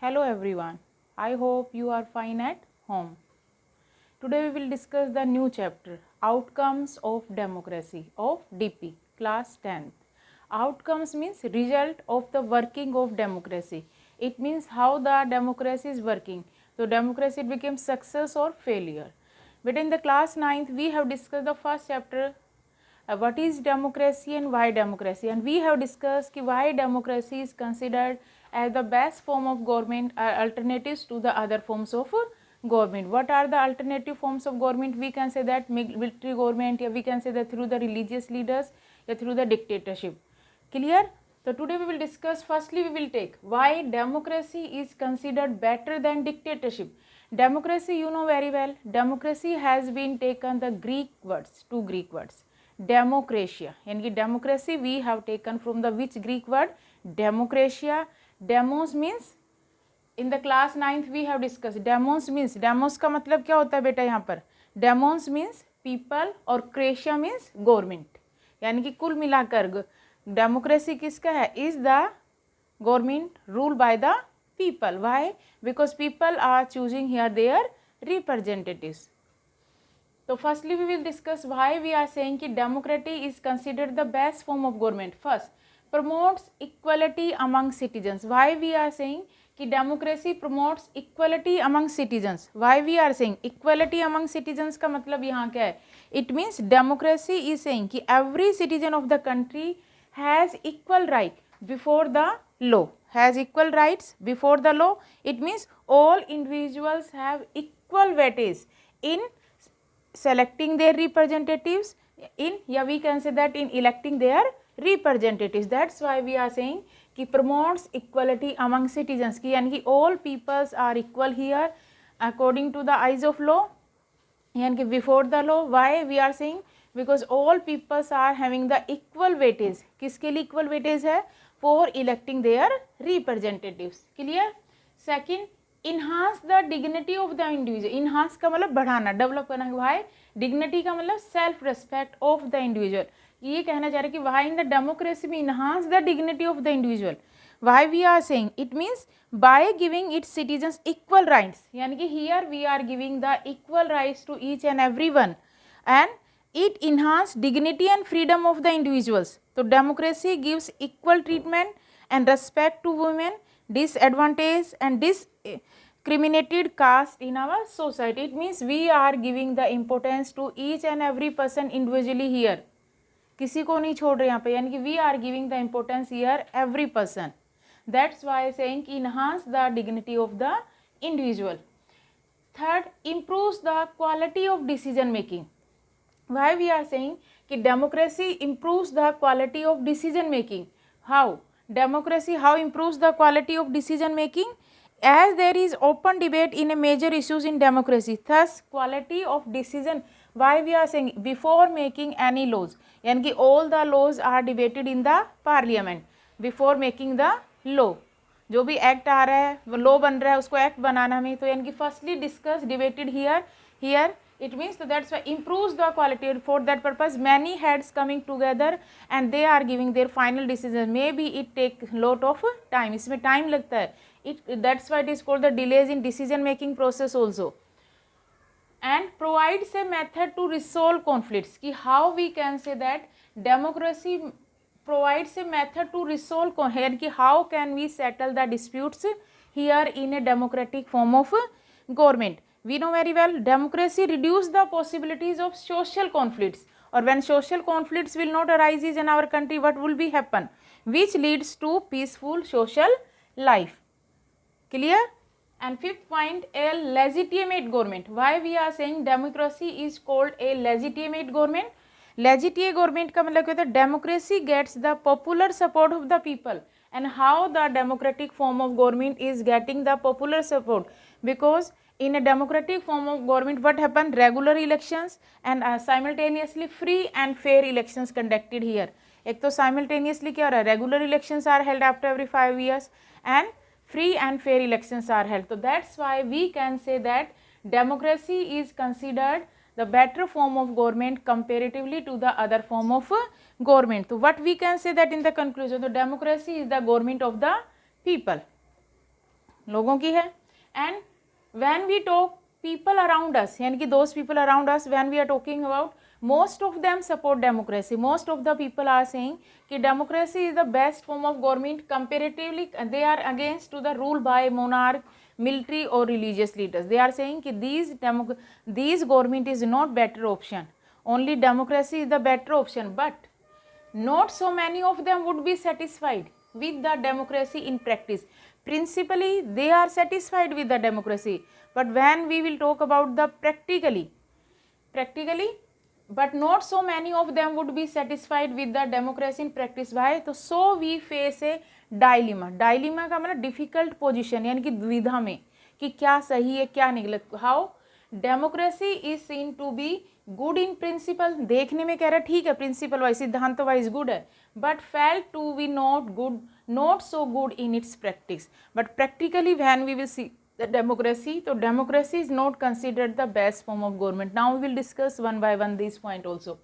Hello everyone. I hope you are fine at home. Today we will discuss the new chapter Outcomes of Democracy of DP class 10th. Outcomes means result of the working of democracy. It means how the democracy is working. So democracy becomes success or failure. But in the class 9th we have discussed the first chapter what is democracy and why democracy, and we have discussed why democracy is considered as the best form of government alternatives to the other forms of government. What are the alternative forms of government? We can say that military government, or we can say that through the religious leaders or through the dictatorship. Clear? So today we will discuss, firstly we will take why democracy is considered better than dictatorship. Democracy, you know very well, democracy has been taken the Greek words, two Greek words. Democratia, यानी democracy we have taken from the which Greek word? Democratia. Demos means in the class 9th we have discussed. Demos means, demos का मतलब क्या होता है बेटा यहाँ पर? Demos means people और क्रेशिया means government, यानी कि कुल मिलाकर डेमोक्रेसी किसका है? Is the government ruled by the people. Why? Because people are choosing here their representatives. So firstly we will discuss why we are saying कि democracy is considered the best form of government. First, promotes equality among citizens. Why we are saying कि democracy promotes equality among citizens? Why we are saying equality among citizens का मतलब यहाँ क्या है? It means democracy is saying कि every citizen of the country has equal right before the law. Has equal rights before the law. It means all individuals have equal weightage in selecting their representatives, in, yeah, we can say that in electing their representatives. That's why we are saying कि promotes equality among citizens, कि यानी कि all peoples are equal here according to the eyes of law, यानी कि before the law. Why we are saying? Because all peoples are having the equal weightage. किसके लिए equal weightage है? For electing their representatives. Clear? Second, enhance the dignity of the individual. Enhance का मतलब बढ़ाना, develop करना. भाई dignity का मतलब self respect of the individual. ये कहना चाह रहे कि वाई इन द डेमोक्रेसी में enhance the dignity of the individual. Why we are saying? It means by giving its citizens equal rights, यानी कि here we are giving the equal rights to each and every one, and it enhance dignity and freedom of the individuals. So democracy gives equal treatment and respect to women, disadvantaged and discriminated caste in our society. It means we are giving the importance to each and every person individually here. किसी को नहीं छोड़ रहे यहाँ पे, यानी कि we are giving the importance here every person. That's why saying enhance the dignity of the individual. Third, improves the quality of decision making. Why we are saying कि democracy improves the quality of decision making? How? Democracy how improves the quality of decision making? As there is open debate in a major issues in democracy, thus quality of decision. Why we are saying? Before making any laws, यानी कि all the laws are debated in the parliament before making the law. जो भी act आ रहा है, law बन रहा है, उसको एक्ट बनाना में, तो यानी कि firstly discuss debated here. It means so that's why improves the quality. For that purpose many heads coming together and they are giving their final decision. Maybe it take lot of time, इसमें time लगता है. That's why it is called the delays in decision making process also. And provides a method to resolve conflicts. कि how we can say that democracy provides a method to resolve conflicts, कि how can we settle the disputes here in a democratic form of government. We know very well democracy reduce the possibilities of social conflicts, or when social conflicts will not arise in our country, what will be happen? Which leads to peaceful social life. Clear? And fifth point, a legitimate government. Why we are saying democracy is called a legitimate government? Legitimate government का मतलब क्या होता है? Democracy gets the popular support of the people. And how the democratic form of government is getting the popular support? Because in a democratic form of government what happened? Regular elections and simultaneously free and fair elections conducted here. एक तो simultaneously क्या हो रहा है? Regular elections are held after every 5 years and free and fair elections are held. So that's why we can say that democracy is considered the better form of government comparatively to the other form of government. So what we can say that in the conclusion, the democracy is the government of the people. लोगों की है. And when we talk people around us, यानी कि those people around us, when we are talking about, most of them support democracy. Most of the people are saying कि democracy is the best form of government. Comparatively they are against to the rule by monarch, military or religious leaders. They are saying कि these government is not better option, only democracy is the better option. But not so many of them would be satisfied with the democracy in practice. Principally they are satisfied with the democracy, but when we will talk about the practically, but not so many of them would be satisfied with the democracy in practice. Why? तो so we face a dilemma. Dilemma का मतलब difficult position, यानी कि द्विधा में कि क्या सही है क्या नहीं गलत. How democracy is seen to be good in principle. देखने में कह रहा है ठीक है प्रिंसिपल वाइज सिद्धांत वाइज गुड है, but felt to be not so good in its practice. But practically when we will see the democracy, so democracy is not considered the best form of government. Now we will discuss one by one this point also.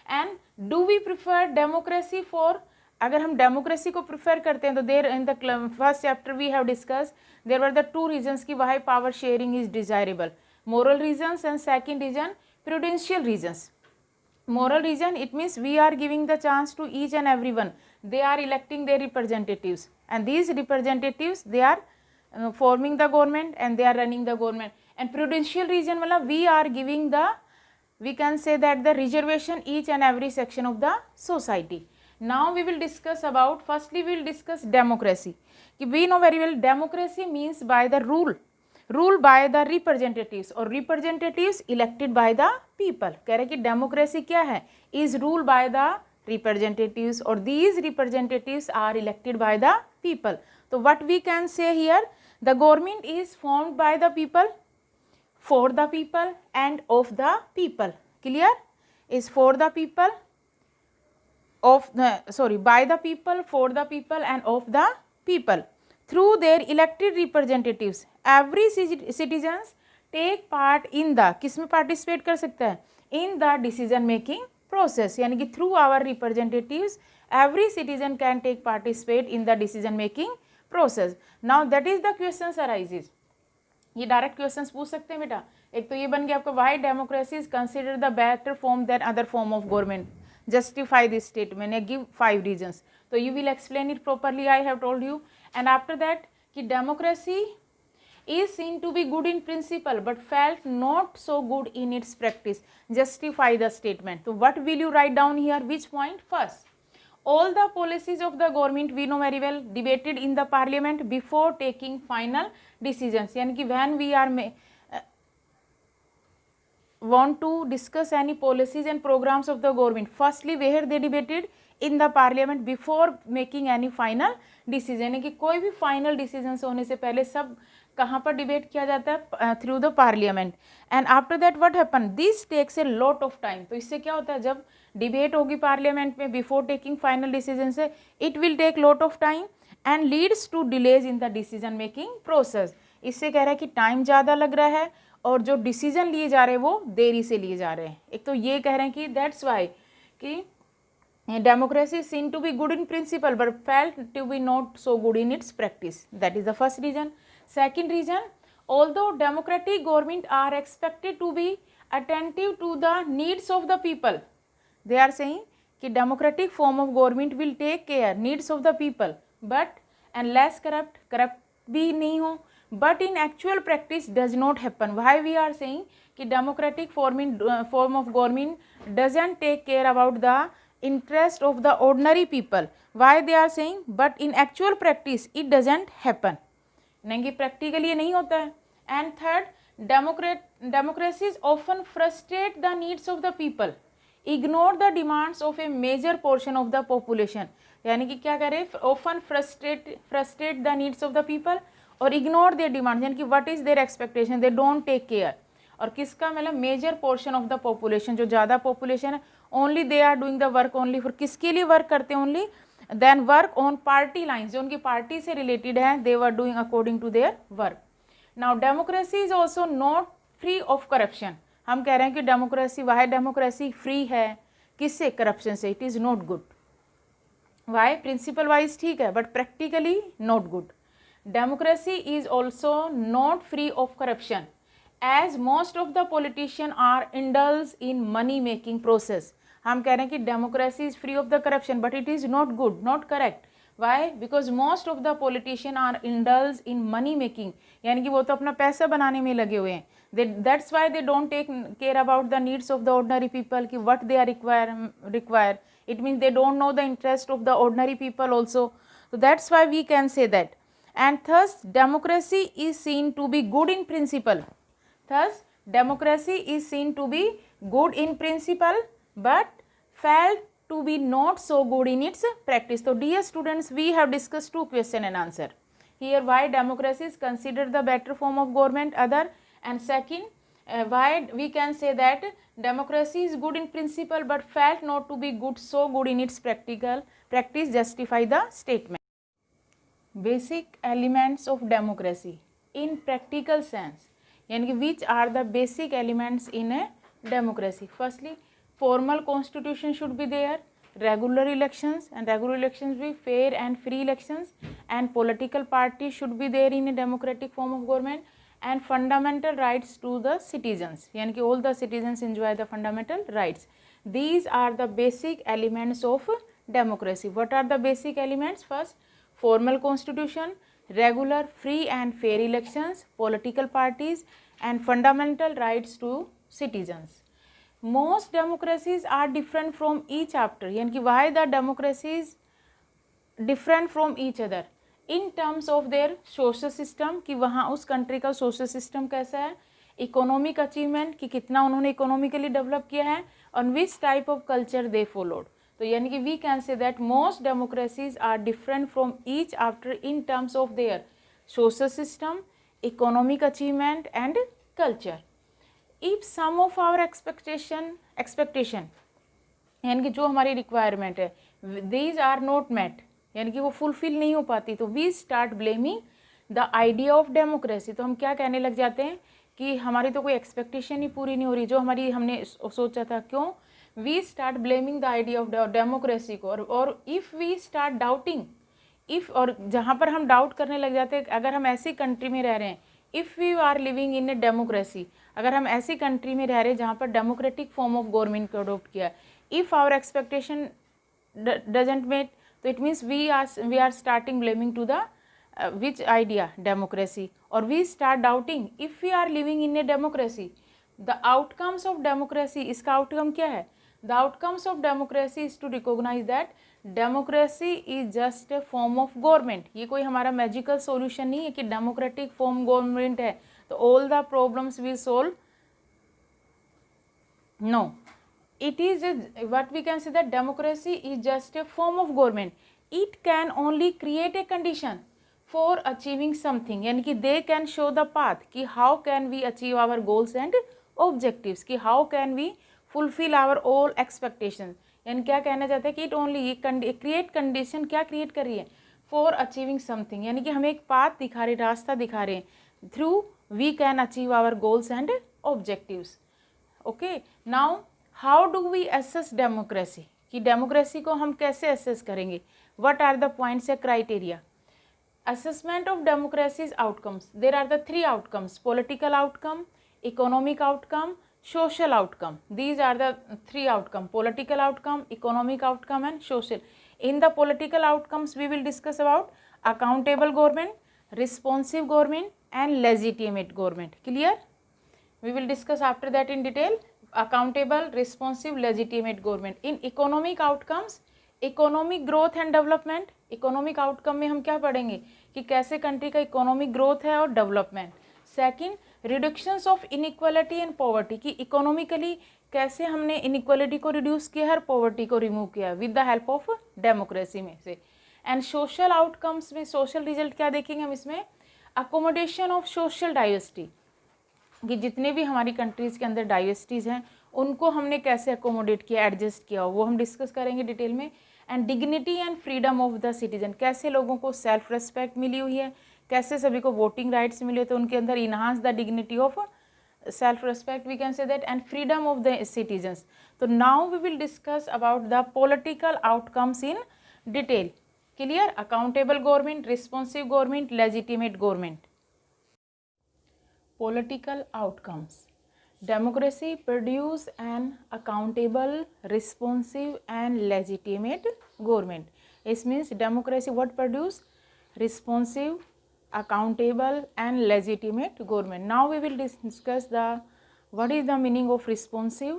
And do we prefer democracy for, अगर हम democracy को prefer करते हैं तो there in the first chapter we have discussed there were the two reasons कि why power sharing is desirable. Moral reasons and second reason prudential reasons. Moral reason, it means we are giving the chance to each and everyone. They are electing their representatives and these representatives they are forming the government and they are running the government. And prudential reason मतलब we are giving the, we can say that the reservation each and every section of the society. Now we will discuss about, firstly we will discuss democracy. We know very well democracy means by the rule by the representatives or representatives elected by the people. कह रहे कि democracy क्या है, is ruled by the representatives or these representatives are elected by the people. So what we can say here, the government is formed by the people, for the people and of the people. Clear? Is for the people, of the, sorry, by the people, for the people and of the people. Through their elected representatives, every citizens take part in the, किस में participate कर सकता है, in the decision making process. यानी कि through our representatives every citizen can take participate in the decision making process. Now that is the questions arises. ये direct questions पूछ सकते हैं बेटा. एक तो ये बन गया आपका why democracy is considered the better form than other form of government. Justify this statement and give 5 reasons. तो you will explain it properly, I have told you. And after that कि democracy is seen to be good in principle but felt not so good in its practice. Justify the statement. So what will you write down here? Which point? First, all the policies of the government we know very well debated in the parliament before taking final decisions. यानी कि when we are want to discuss any policies and programs of the government, firstly where they debated in the parliament before making any final decision. यानी कि कोई भी final decisions होने से पहले सब कहाँ पर डिबेट किया जाता है, through the parliament. And after that what happen, this takes a lot of time. तो इससे क्या होता है, जब डिबेट होगी पार्लियामेंट में बिफोर टेकिंग फाइनल डिसीजन से, it will take lot of time and leads to delays in the decision making process. इससे कह रहा है कि टाइम ज़्यादा लग रहा है और जो डिसीजन लिए जा रहे हैं वो देरी से लिए जा रहे हैं. एक तो ये कह रहे हैं कि दैट्स वाई कि democracy is seen to be good in principle but felt to be not so good in its practice. That is the first reason. Second reason, although democratic government are expected to be attentive to the needs of the people, they are saying कि democratic form of government will take care needs of the people but and less corrupt भी नहीं हो, but in actual practice does not happen. Why we are saying कि democratic form of government doesn't take care about the interest of the ordinary people. Why they are saying but in actual practice it doesn't happen. नहीं कि practically ये नहीं होता है. And third, democracies often frustrate the needs of the people, ignore the demands of a major portion of the population. यानी कि क्या करें, often frustrate the needs of the people और ignore their demands, यानी कि what is their expectation, they don't take care. और किसका मतलब major portion of the population, जो ज़्यादा पॉपुलेशन है, only they are doing the work only for, किसके लिए वर्क करते हैं, only then work on party lines, जो उनकी पार्टी से रिलेटेड है, they were doing according to their work. Now democracy is also not free of corruption. हम कह रहे हैं कि डेमोक्रेसी, वाई डेमोक्रेसी फ्री है, किससे, करप्शन से. It is not good. Why, principle wise ठीक है but practically not good. democracy is also not free of corruption, as most of the politicians are indulged in money making process. हम कह रहे हैं कि democracy is free of the corruption, but it is not good, not correct. Why? Because most of the politicians are indulged in money making, यानी कि वो तो अपना पैसा बनाने में लगे हुए हैं. That's why they don't take care about the needs of the ordinary people, कि what they are require. It means they don't know the interest of the ordinary people also. So that's why we can say that. And thus democracy is seen to be good in principle. Thus democracy is seen to be good in principle, but felt to be not so good in its practice. So dear students, we have discussed two question and answer here. Why democracy is considered the better form of government other, and second, why we can say that democracy is good in principle but felt not to be good, so good in its practice justify the statement. Basic elements of democracy in practical sense, यानी कि which are the basic elements in a democracy. Firstly, formal constitution should be there, regular elections, and regular elections be fair and free elections, and political parties should be there in a democratic form of government, and fundamental rights to the citizens, यानी कि all the citizens enjoy the fundamental rights. These are the basic elements of democracy. What are the basic elements? First, formal constitution, regular free and fair elections, political parties, and fundamental rights to citizens. Most democracies are different from each other, यानी कि why the democracies different from each other in terms of their social system, कि वहाँ उस country का social system कैसा है, economic achievement कि कितना उन्होंने economically develop किया है, on which type of culture they followed. तो यानी कि we can say that most democracies are different from each other in terms of their social system, economic achievement and culture. If some of our expectation यानी कि जो हमारी requirement है these are not met, यानी कि वो fulfil नहीं हो पाती, तो we start blaming the idea of democracy. तो हम क्या कहने लग जाते हैं कि हमारी तो कोई एक्सपेक्टेशन ही पूरी नहीं हो रही जो हमारी हमने सोचा था. क्यों? We start blaming the idea of democracy को. और if we start doubting, if और जहाँ पर हम डाउट करने लग जाते हैं, अगर हम ऐसी कंट्री में रह रहे हैं, if we are living in a democracy, अगर हम ऐसी कंट्री में रह रहे हैं जहाँ पर डेमोक्रेटिक फॉर्म ऑफ गवर्नमेंट को अडोप्ट किया, if our expectation doesn't met, तो it means we are starting blaming to the which idea? Democracy. Or we start doubting if we are living in a democracy, the outcomes of democracy, इसका outcome क्या है? The outcomes of democracy is to recognize that democracy is just a form of government. ये कोई हमारा magical solution नहीं है कि democratic form government है तो all the problems will solve. No, it is what we can say that democracy is just a form of government. It can only create a condition for achieving something, यानी कि they can show the path कि how can we achieve our goals and objectives, कि how can we fulfill our all expectations. यानी क्या कहना चाहते हैं कि it only create condition, क्या create कर रही है? For achieving something, यानी कि हमें एक path दिखा रहे, रास्ता दिखा रहे हैं, through we can achieve our goals and objectives. Okay, now how do we assess democracy, कि democracy को हम कैसे assess करेंगे? What are the points या criteria? Assessment of democracy's outcomes. There are the three outcomes: political outcome, economic outcome, social outcome. These are the three outcomes: political outcome, economic outcome and social. In the political outcomes we will discuss about accountable government, responsive government and legitimate government. Clear? We will discuss after that in detail accountable, responsive, legitimate government. In economic outcomes, economic growth and development. Economic outcome में हम क्या पढ़ेंगे कि कैसे country का economic growth है और development. Second, reductions of inequality and poverty, कि इकोनॉमिकली कैसे हमने इनइक्वालिटी को रिड्यूस किया है, पॉवर्टी को रिमूव किया with the help of democracy में से. एंड सोशल आउटकम्स में सोशल रिजल्ट क्या देखेंगे हम इसमें? अकोमोडेशन ऑफ सोशल डाइवर्सिटी, कि जितने भी हमारी कंट्रीज़ के अंदर डाइवर्सिटीज़ हैं उनको हमने कैसे अकोमोडेट किया, एडजस्ट किया, वो हम डिस्कस करेंगे डिटेल में. And dignity and freedom of the citizen, कैसे लोगों को सेल्फ रेस्पेक्ट मिली हुई है, कैसे सभी को वोटिंग राइट्स मिले, तो उनके अंदर enhance the dignity of self respect we can say that, and freedom of the citizens. तो now we will discuss about the political outcomes in detail. Clear? Accountable government, responsive government, legitimate government. Political outcomes. Democracy produce an accountable, responsive and legitimate government. It means democracy what produce? Responsive, accountable and legitimate government. Now we will discuss the what is the meaning of responsive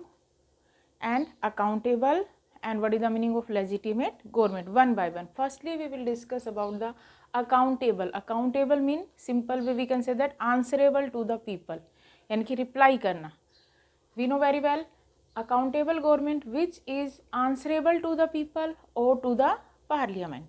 and accountable and what is the meaning of legitimate government one by one. Firstly, we will discuss about the accountable. Accountable mean simple way we can say that answerable to the people, यानी कि reply करना. We know very well accountable government which is answerable to the people or to the parliament.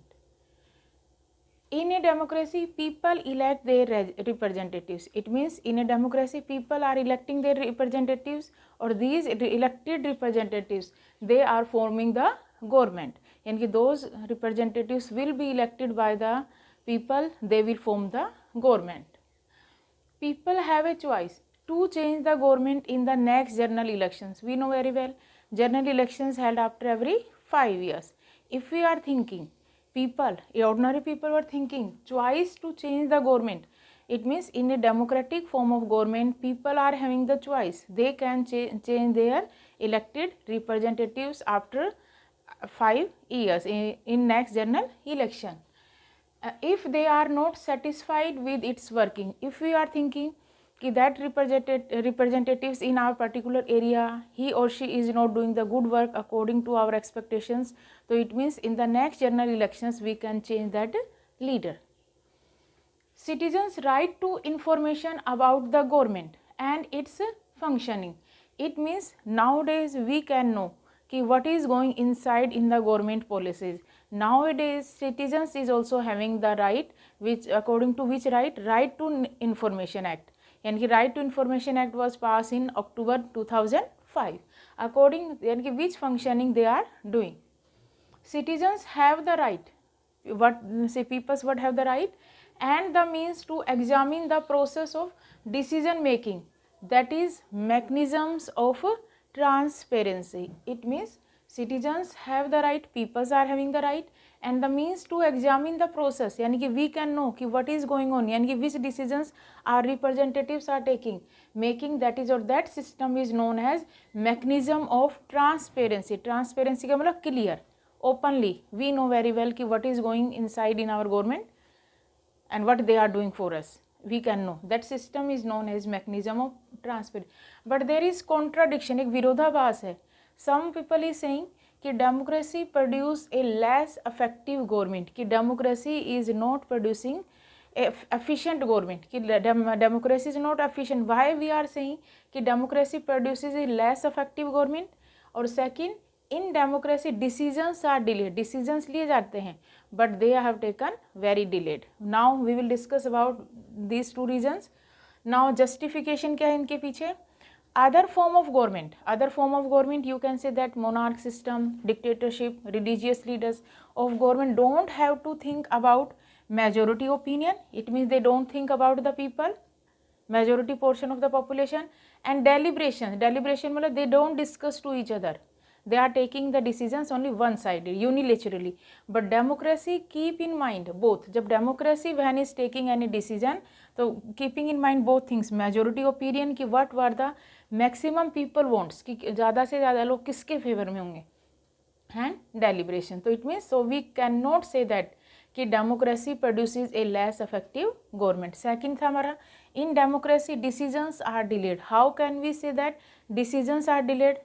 In a democracy, people elect their representatives. It means in a democracy, people are electing their representatives, or these elected representatives, they are forming the government. And those representatives will be elected by the people, they will form the government. People have a choice to change the government in the next general elections. We know very well, general elections held after every 5 years. If we are thinking, people, ordinary people were thinking choice to change the government, it means in a democratic form of government, people are having the choice. They can change their elected representatives after 5 years in next general election. If they are not satisfied with its working, if we are thinking that representatives in our particular area, he or she is not doing the good work according to our expectations, so it means in the next general elections we can change that leader. Citizens' right to information about the government and its functioning. It means nowadays we can know what is going inside in the government policies. Nowadays citizens is also having the right, which according to which right to information act. And the right to information act was passed in October 2005. According to which functioning they are doing. Citizens have the right, peoples what have the right and the means to examine the process of decision making, that is mechanisms of transparency. It means citizens have the right, peoples are having the right and the means to examine the process, यानी कि we can know कि what is going on, यानी कि which decisions our representatives are making, that is or that system is known as mechanism of transparency. Transparency का मतलब clear, openly we know very well कि what is going inside in our government and what they are doing for us. We can know that system is known as mechanism of transparency. But there is contradiction, एक विरोधाभास है. Some people is saying कि democracy produce a less effective government, कि democracy is not producing efficient government, कि democracy is not efficient. Why we are saying कि democracy produces a less effective government? और second, in democracy decisions are delayed, decisions लिए जाते हैं but they have taken very delayed. Now we will discuss about these two reasons. Now justification क्या है इनके पीछे? Other form of government you can say that monarch system, dictatorship, religious leaders of government don't have to think about majority opinion. It means they don't think about the people, majority portion of the population. And deliberation मतलब they don't discuss to each other, they are taking the decisions only one sided, unilaterally. But democracy keep in mind both. जब democracy when is taking any decision, so keeping in mind both things, majority opinion कि what were the maximum people wants, कि ज़्यादा से ज़्यादा लोग किसके favour में होंगे, and deliberation. So it means, so we cannot say that कि democracy produces a less effective government. Second था हमारा, in democracy decisions are delayed. How can we say that decisions are delayed?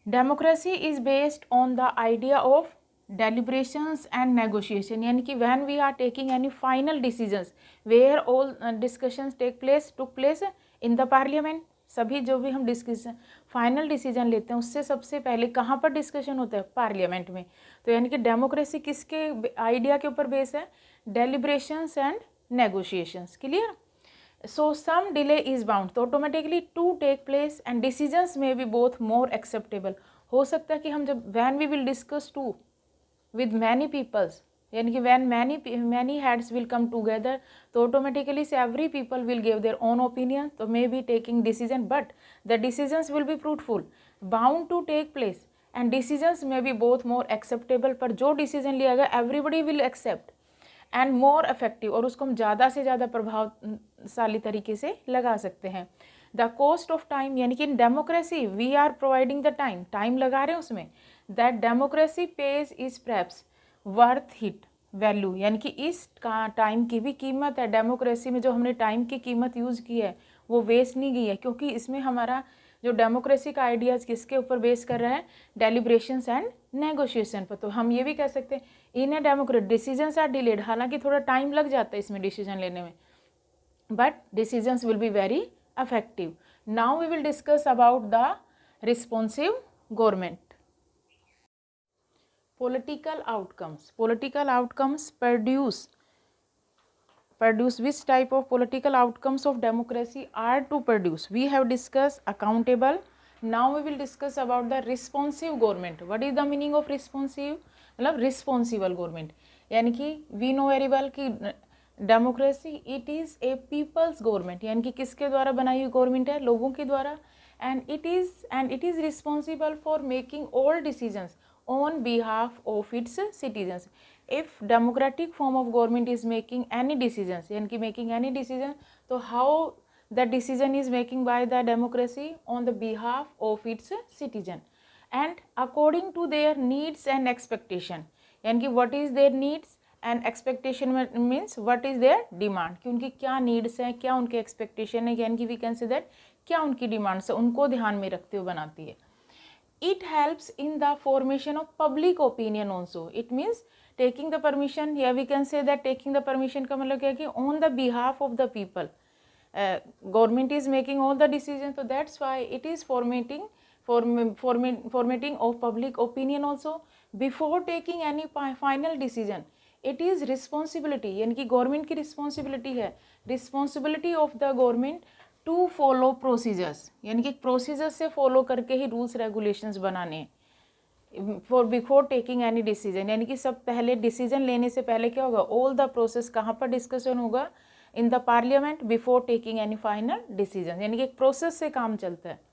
Democracy is based on the idea of deliberations and negotiation, यानी कि when we are taking any final decisions where all discussions took place in the parliament. सभी जो भी हम discussion final decision लेते हैं उससे सबसे पहले कहाँ पर डिस्कशन होता है? पार्लियामेंट में. तो यानी कि डेमोक्रेसी किसके आइडिया के ऊपर बेस है? Deliberations and negotiations. Clear? So some delay is bound, तो automatically to take place and decisions may be both more acceptable. हो सकता है कि हम जब when we will discuss too with many peoples, यानी कि when many heads will come together, तो automatically से every people will give their own opinion, तो may be taking decision, but the decisions will be fruitful, bound to take place and decisions में be both more acceptable, पर जो decision लिया गया everybody will accept and more effective, और उसको हम ज़्यादा से ज़्यादा प्रभावशाली तरीके से लगा सकते हैं। द कॉस्ट ऑफ टाइम, यानी कि in democracy we are providing the time, time लगा रहे हैं उसमें, that democracy pays is perhaps worth it value, यानी कि इस टाइम की भी कीमत है। डेमोक्रेसी में जो हमने टाइम की कीमत यूज़ की है वो वेस्ट नहीं गई है, क्योंकि इसमें हमारा जो डेमोक्रेसी का आइडियाज़ किसके ऊपर बेस कर रहा है, डेलिब्रेशंस एंड नेगोशिएशन पर। तो हम ये भी कह सकते हैं इन ए डेमोक्रेट डिसीजंस आर डिलेड, हालांकि थोड़ा टाइम लग जाता है इसमें डिसीजन लेने में, but decisions will be very effective. Now we will discuss about the responsive government. Political outcomes. Political outcomes produce which type of political outcomes of democracy are to produce. We have discussed accountable. Now we will discuss about the responsive government. What is the meaning of responsive? मतलब responsible government, यानी कि we know very well कि democracy it is a people's government, यानी कि किसके द्वारा बनाई हुई गवर्नमेंट है, लोगों के द्वारा, and it is responsible for making all decisions on behalf of its citizens. If democratic form of government is making any decisions, यानी कि मेकिंग एनी डिसीजन, तो how the decision is making by the democracy on the behalf of its citizen and according to their needs and expectation, यानी कि what is their needs and expectation means what is their demand, कि उनकी क्या needs हैं, क्या उनके expectation है, यानी कि वी कैन से दैट क्या उनकी डिमांड्स है, उनको ध्यान में रखते हुए बनाती है। It helps in the formation of public opinion also, it means taking the permission, या we can say that taking the permission का मतलब क्या है कि on the behalf of the people government is making all the decision, तो that's why it is formating of public opinion also before taking any final decision. It is responsibility, यानी कि government की responsibility है, responsibility of the government to follow procedures, यानी कि procedures से follow करके ही रूल्स रेगुलेशंस बनाने for before taking any decision, यानी कि सब पहले डिसीजन लेने से पहले क्या होगा, ऑल द प्रोसेस कहाँ पर डिस्कशन होगा, in the parliament before taking any final decision, यानी कि एक प्रोसेस से काम चलता है।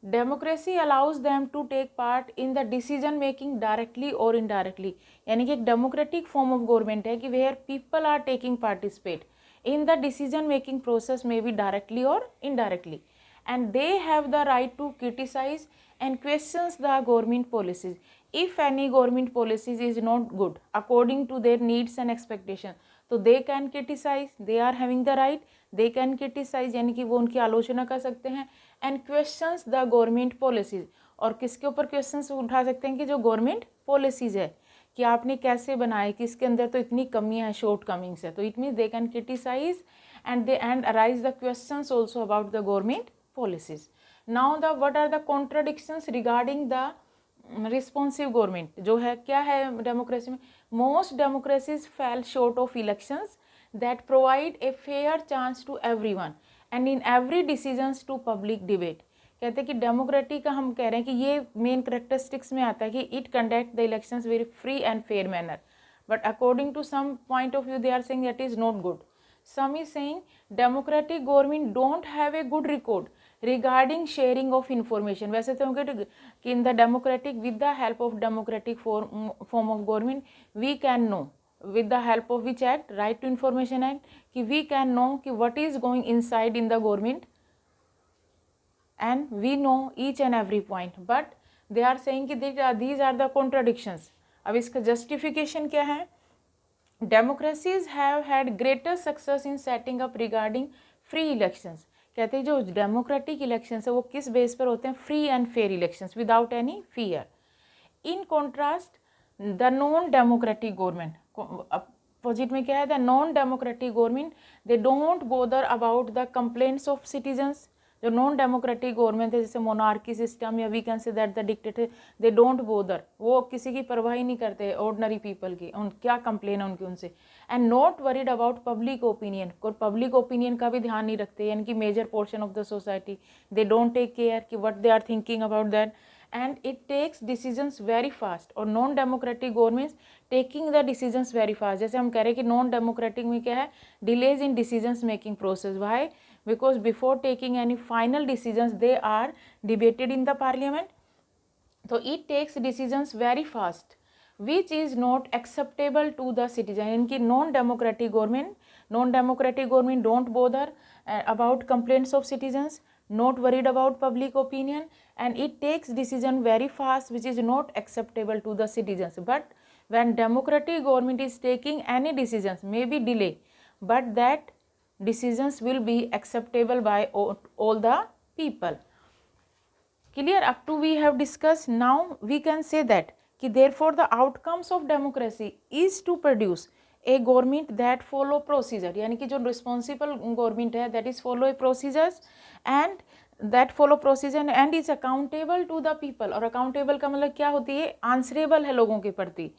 Democracy allows them to take part in the decision making directly और इनडायरेक्टली, यानी कि एक डेमोक्रेटिक फॉर्म ऑफ गवर्नमेंट है कि where people are taking participate in the decision making process may be directly और indirectly, and they have the right to criticise and questions the government policies. If any government policies is not good according to their needs and expectation, तो they can criticize, they are having the right, they can criticize, यानी कि वो उनकी आलोचना कर सकते हैं, and questions the government policies, और किसके ऊपर questions उठा सकते हैं कि जो government policies है कि आपने कैसे बनाए, कि इसके अंदर तो इतनी कमियां हैं, शॉर्ट कमिंग्स है, तो it means they can criticise and arise the questions also about the government policies. Now the what are the contradictions regarding the responsive government, जो है क्या है डेमोक्रेसी में, most democracies fall short of elections that provide a fair chance to everyone and in every decisions to public debate. कहते हैं कि democratic का हम कह रहे हैं कि ये मेन करेक्टरिस्टिक्स में आता है कि it conduct the elections very free and fair manner, but according to some point of view they are saying that is not good. Some is saying democratic government don't have a good record regarding sharing of information. वैसे तो होंगे कि in the democratic with the help of democratic form of government we can know with the help of which act, right to information act, कि we can know कि what is going inside in the government and we know each and every point, but they are saying कि these are the contradictions. अब इसका justification क्या है, democracies have had greater success in setting up regarding free elections. कहते हैं जो democratic elections है वो किस बेस पर होते हैं, free and fair elections without any fear. In contrast the non democratic government, opposite में क्या है, the non democratic government they don't bother about the complaints of citizens. जो नॉन डेमोक्रेटिक गवर्नमेंट है जैसे मोनार्की सिस्टम या we can say that the dictator, they don't bother, वो किसी की परवाह ही नहीं करते ऑर्डिनरी पीपल की, उन क्या कंप्लेन है उनकी उनसे, and not worried about public opinion, और पब्लिक ओपिनियन का भी ध्यान नहीं रखते, यानी कि major portion of the society they don't take care कि what they are thinking about that, and it takes decisions very fast. और non democratic governments taking the decisions very fast, जैसे हम कह रहे हैं कि नॉन डेमोक्रेटिक में क्या है, delays in decisions making process. Why, because before taking any final decisions they are debated in the parliament, तो it takes decisions very fast which is not acceptable to the citizen. इनकी non democratic government don't bother about complaints of citizens, not worried about public opinion, and it takes decision very fast which is not acceptable to the citizens. But when democratic government is taking any decisions, maybe delay, but that decisions will be acceptable by all the people. Clear? Up to we have discussed. Now we can say that therefore the outcomes of democracy is to produce a government that follow procedure. यानी कि जो responsible government है that is follow procedures and that follow procedure and is accountable to the people. और accountable का मतलब क्या होती है? answerable है लोगों के प्रति.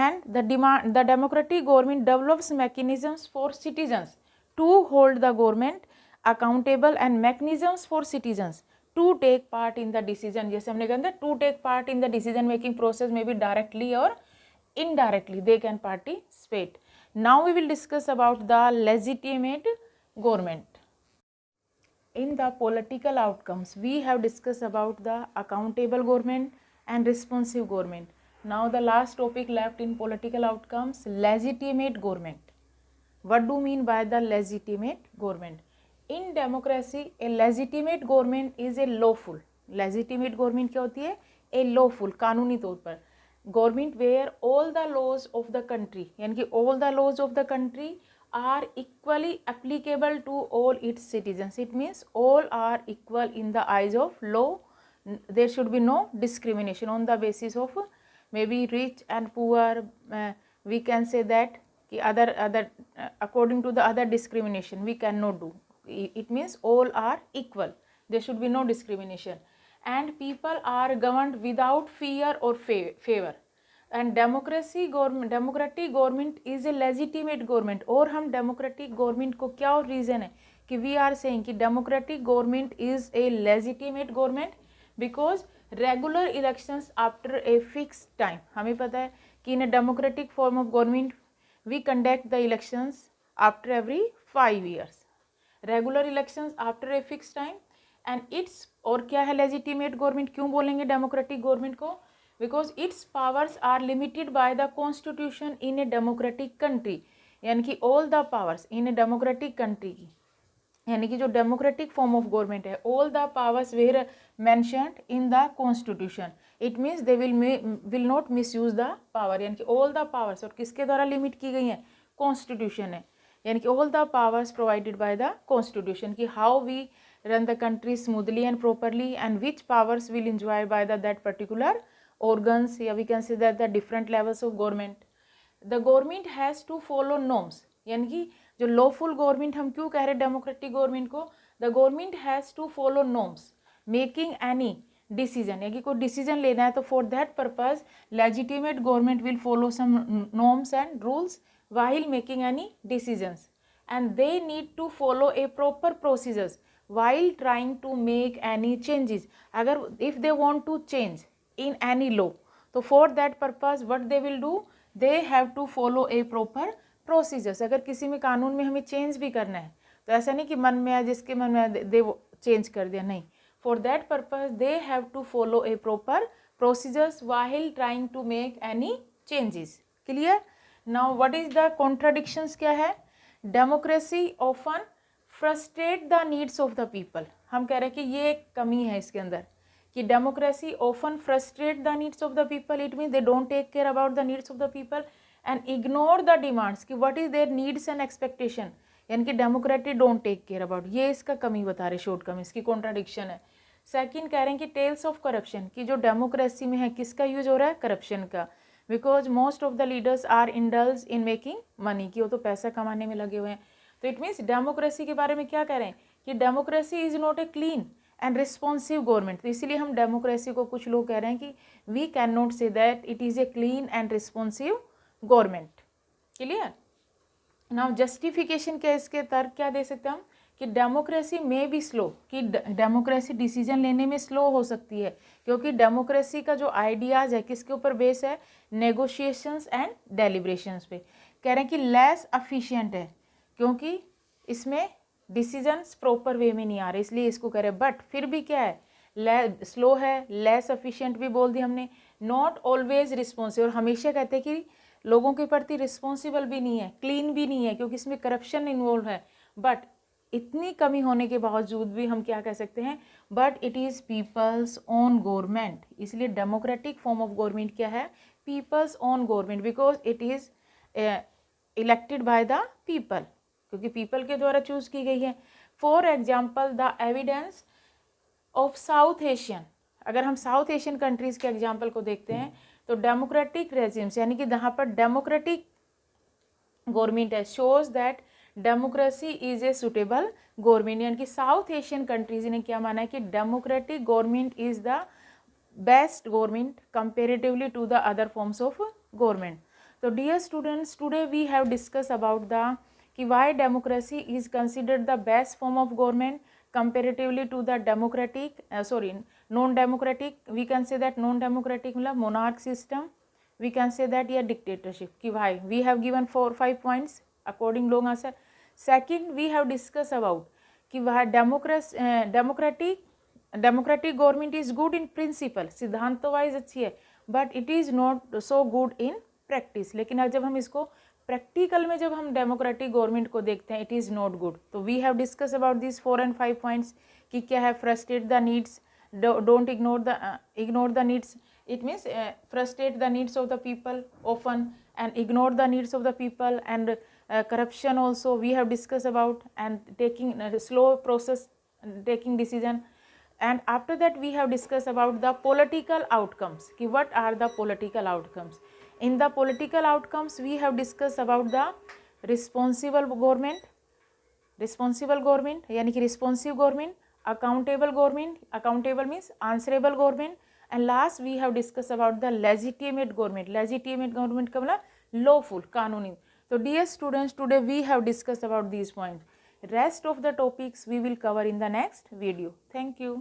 And the democratic government develops mechanisms for citizens to hold the government accountable and mechanisms for citizens to take part in the decision. जैसे हमने कहा था to take part in the decision making process may be directly or indirectly they can participate. Now we will discuss about the legitimate government. In the political outcomes we have discussed about the accountable government and responsive government. Now the last topic left in political outcomes, legitimate government. What do you mean by the legitimate government? In democracy a legitimate government is a lawful. legitimate government क्या होती है? a lawful, कानूनी तौर पर government where all the laws of the country, यानी कि all the laws of the country are equally applicable to all its citizens. It means all are equal in the eyes of law. There should be no discrimination on the basis of maybe rich and poor. We can say that other according to the other discrimination we cannot do. It means all are equal. There should be no discrimination. And people are governed without fear or favor. And democratic government is a legitimate government. और हम democratic government को क्या और reason है कि we are saying कि democratic government is a legitimate government because regular elections after a fixed time. हमें पता है कि in a democratic form of government we conduct the elections after every 5 years. Regular elections after a fixed time. And its और क्या है legitimate government? क्यों बोलेंगे democratic government को? Because its powers are limited by the constitution in a democratic country. यानी कि all the powers in a democratic country, यानी कि जो डेमोक्रेटिक फॉर्म ऑफ गवर्नमेंट है, all the powers were mentioned in the constitution. It means they will not misuse the power. यानी कि all the powers और किसके द्वारा limit की गई है? कॉन्स्टिट्यूशन है. यानी कि all the powers provided by the constitution कि how we run the country smoothly and properly and which powers will enjoy by that particular organs. Yeah, we can say that the different levels of government. The government has to follow norms. यानी कि जो lawful government हम क्यों कह रहे हैं democratic government को? The government has to follow norms. Making any decision, यानी कि कोई decision लेना है तो for that purpose legitimate government will follow some norms and rules while making any decisions. And they need to follow a proper procedures while trying to make any changes. अगर if they want to change in any law, तो for that purpose what they will do? They have to follow a proper procedures. अगर किसी में कानून में हमें change भी करना है तो ऐसा नहीं कि मन में आया जिसके मन में दे वो चेंज कर दिया, नहीं. For that purpose they have to follow a proper procedures while trying to make any changes. Clear? Now what is the contradictions? क्या है? Democracy often frustrate the needs of the people. हम कह रहे हैं कि ये एक कमी है इसके अंदर कि democracy often frustrate the needs of the people. It means they don't take care about the needs of the people and ignore the demands कि what is their needs and expectation. यानी कि democracy don't take care about. ये इसका कमी बता रहे, short कमी, इसकी कॉन्ट्राडिक्शन है. सेकेंड कह रहे हैं कि टेल्स ऑफ करप्शन कि जो डेमोक्रेसी में है किसका यूज हो रहा है? करप्शन का. Because most of the leaders are indulge in making money कि वो तो पैसा कमाने में लगे हुए हैं. तो इट मीन्स डेमोक्रेसी के बारे में क्या कह रहे हैं कि democracy is not a clean and responsive government. तो इसीलिए हम डेमोक्रेसी को कुछ लोग कह रहे हैं कि we can not say that it is a clean and responsive government. Clear? Now justification क्या इसके तर्क क्या दे सकते हैं हम कि डेमोक्रेसी में भी स्लो, कि डेमोक्रेसी डिसीजन लेने में स्लो हो सकती है क्योंकि डेमोक्रेसी का जो आइडियाज़ है किसके ऊपर बेस है? नेगोशिएशंस एंड डेलिब्रेशंस पे. कह रहे हैं कि लेस एफिशिएंट है क्योंकि इसमें डिसीजंस प्रॉपर वे में नहीं आ रहे, इसलिए इसको कह रहे हैं. बट फिर भी क्या है? स्लो है, लेस एफिशिएंट भी बोल दिया हमने, नॉट ऑलवेज रिस्पॉन्सिबल, हमेशा कहते हैं कि लोगों के प्रति रिस्पॉन्सिबल भी नहीं है, क्लीन भी नहीं है क्योंकि इसमें करप्शन इन्वॉल्व है, बट इतनी कमी होने के बावजूद भी हम क्या कह सकते हैं, but it is people's own government. इसलिए डेमोक्रेटिक फॉर्म ऑफ गवर्नमेंट क्या है, people's own government, because it is elected by the people, क्योंकि पीपल के द्वारा चूज की गई है। For example the evidence of South Asian, अगर हम साउथ एशियन कंट्रीज़ के एग्जाम्पल को देखते हैं तो डेमोक्रेटिक रेजिम्स, यानी कि जहाँ पर डेमोक्रेटिक गवर्नमेंट है, shows that democracy is a suitable government, यानी कि साउथ एशियन कंट्रीज ने क्या माना है कि democratic government is the best government comparatively to the other forms of government. तो dear students, today we have discuss about the कि why democracy is considered the best form of government comparatively to the democratic non-democratic, we can say that non-democratic मतलब monarch system, we can say that या dictatorship, कि why we have given 4-5 points according long answer. Second we have discussed about कि वह democratic government is good in principle, सिद्धांत तो wise अच्छी है, but it is not so good in practice, लेकिन जब हम इसको प्रैक्टिकल में जब हम डेमोक्रेटिक गवर्नमेंट को देखते हैं इट इज़ नॉट गुड। तो we have discuss about this 4 and 5 points कि क्या है, frustrate the needs, don't ignore the needs, it means frustrate the needs of the people often and ignore the needs of the people, and corruption also we have discussed about, and taking slow process taking decision, and after that we have discussed about the political outcomes कि what are the political outcomes. In the political outcomes we have discussed about the responsible government यानी कि responsive government, accountable government, accountable means answerable government, and last we have discussed about the legitimate government का मतलब lawful, कानूनी। तो dear students, today we have discussed about these points. Rest of the topics we will cover in the next video. Thank you.